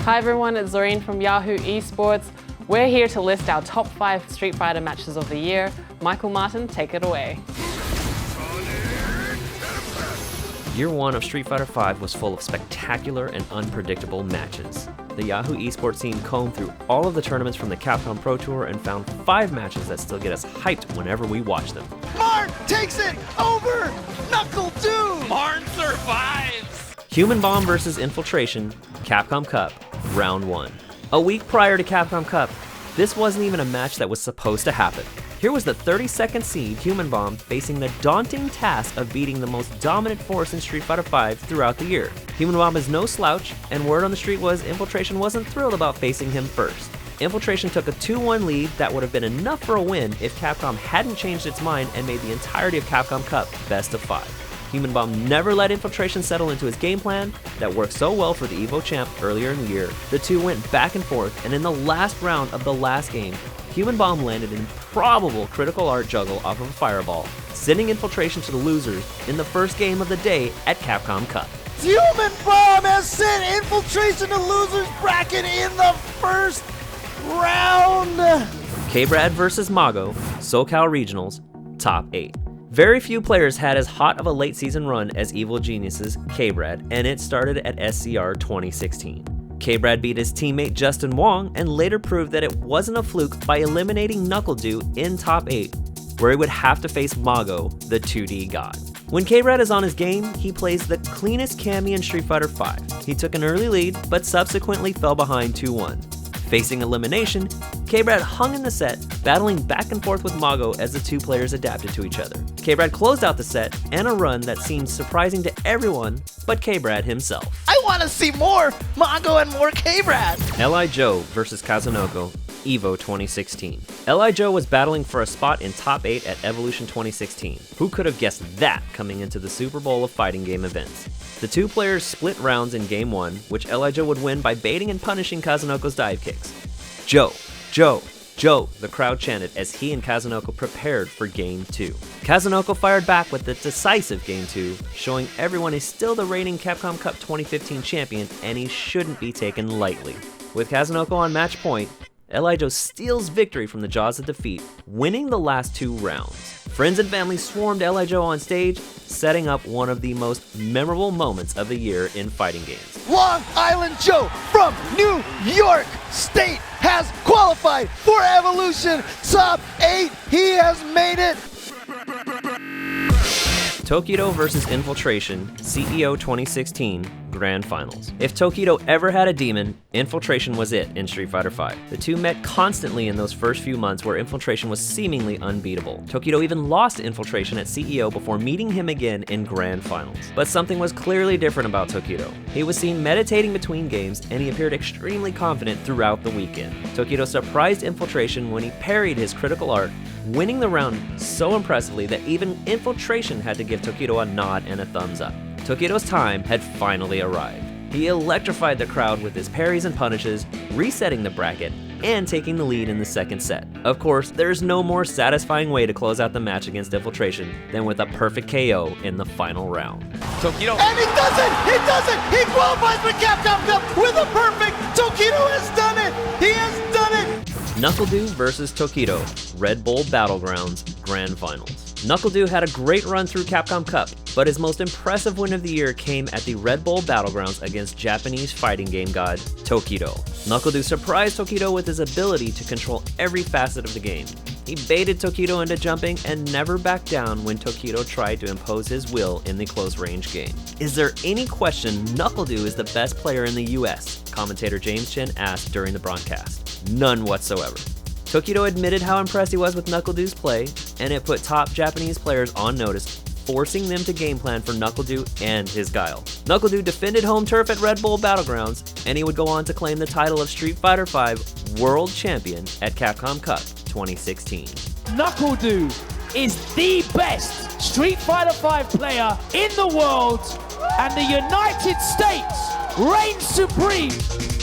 Hi everyone, it's Zorine from Yahoo Esports. We're here to list our top 5 Street Fighter matches of the year. Michael, Martin, take it away. Year 1 of Street Fighter V was full of spectacular and unpredictable matches. The Yahoo Esports team combed through all of the tournaments from the Capcom Pro Tour and found 5 matches that still get us hyped whenever we watch them. Martin takes it over Knuckle Doom! Martin survives! Human Bomb vs. Infiltration, Capcom Cup, Round 1. A week prior to Capcom Cup, this wasn't even a match that was supposed to happen. Here was the 32nd seed Human Bomb facing the daunting task of beating the most dominant force in Street Fighter V throughout the year. Human Bomb is no slouch, and word on the street was Infiltration wasn't thrilled about facing him first. Infiltration took a 2-1 lead that would have been enough for a win if Capcom hadn't changed its mind and made the entirety of Capcom Cup best of 5. Human Bomb never let Infiltration settle into his game plan that worked so well for the EVO champ earlier in the year. The two went back and forth, and in the last round of the last game, Human Bomb landed an improbable critical art juggle off of a fireball, sending Infiltration to the losers in the first game of the day at Capcom Cup. Human Bomb has sent Infiltration to losers bracket in the first round! K-Brad vs. Mago, SoCal Regionals, Top 8. Very few players had as hot of a late season run as Evil Genius's K-Brad, and it started at SCR 2016. K-Brad beat his teammate Justin Wong and later proved that it wasn't a fluke by eliminating NuckleDo in Top 8, where he would have to face Mago, the 2D god. When K-Brad is on his game, he plays the cleanest Cammy in Street Fighter V. He took an early lead, but subsequently fell behind 2-1. Facing elimination, K-Brad hung in the set, battling back and forth with Mago as the two players adapted to each other. K-Brad closed out the set and a run that seemed surprising to everyone but K-Brad himself. I want to see more Mago and more K-Brad! L.I. Joe vs. Kazunoko, EVO 2016. L.I. Joe was battling for a spot in Top 8 at Evolution 2016. Who could have guessed that coming into the Super Bowl of fighting game events? The two players split rounds in Game 1, which L.I. Joe would win by baiting and punishing Kazunoko's dive kicks. Joe, Joe, Joe, the crowd chanted as he and Kazunoko prepared for Game 2. Kazunoko fired back with the decisive Game 2, showing everyone he's still the reigning Capcom Cup 2015 champion and he shouldn't be taken lightly. With Kazunoko on match point, L.I. Joe steals victory from the jaws of defeat, winning the last 2 rounds. Friends and family swarmed L.I. Joe on stage, setting up one of the most memorable moments of the year in fighting games. Long Island Joe from New York State has qualified for Evolution Top 8. He has made it. Tokido vs. Infiltration, CEO 2016, Grand Finals. If Tokido ever had a demon, Infiltration was it in Street Fighter V. The two met constantly in those first few months where Infiltration was seemingly unbeatable. Tokido even lost to Infiltration at CEO before meeting him again in Grand Finals. But something was clearly different about Tokido. He was seen meditating between games, and he appeared extremely confident throughout the weekend. Tokido surprised Infiltration when he parried his critical art, winning the round so impressively that even Infiltration had to give Tokido a nod and a thumbs up. Tokido's time had finally arrived. He electrified the crowd with his parries and punishes, resetting the bracket, and taking the lead in the second set. Of course, there's no more satisfying way to close out the match against Infiltration than with a perfect KO in the final round. Tokido. And he does it! He does it! He qualifies for Capcom Cup with a perfect! Tokido has done it! He has done it! NuckleDo vs. Tokido, Red Bull Battlegrounds, Grand Finals. NuckleDo had a great run through Capcom Cup, but his most impressive win of the year came at the Red Bull Battlegrounds against Japanese fighting game god Tokido. NuckleDo surprised Tokido with his ability to control every facet of the game. He baited Tokido into jumping and never backed down when Tokido tried to impose his will in the close-range game. Is there any question NuckleDo is the best player in the US? Commentator James Chen asked during the broadcast. None whatsoever. Tokido admitted how impressed he was with NuckleDo's play, and it put top Japanese players on notice, forcing them to game plan for NuckleDo and his guile. NuckleDo defended home turf at Red Bull Battlegrounds, and he would go on to claim the title of Street Fighter V World Champion at Capcom Cup 2016. NuckleDo is the best Street Fighter V player in the world, and the United States reigns supreme.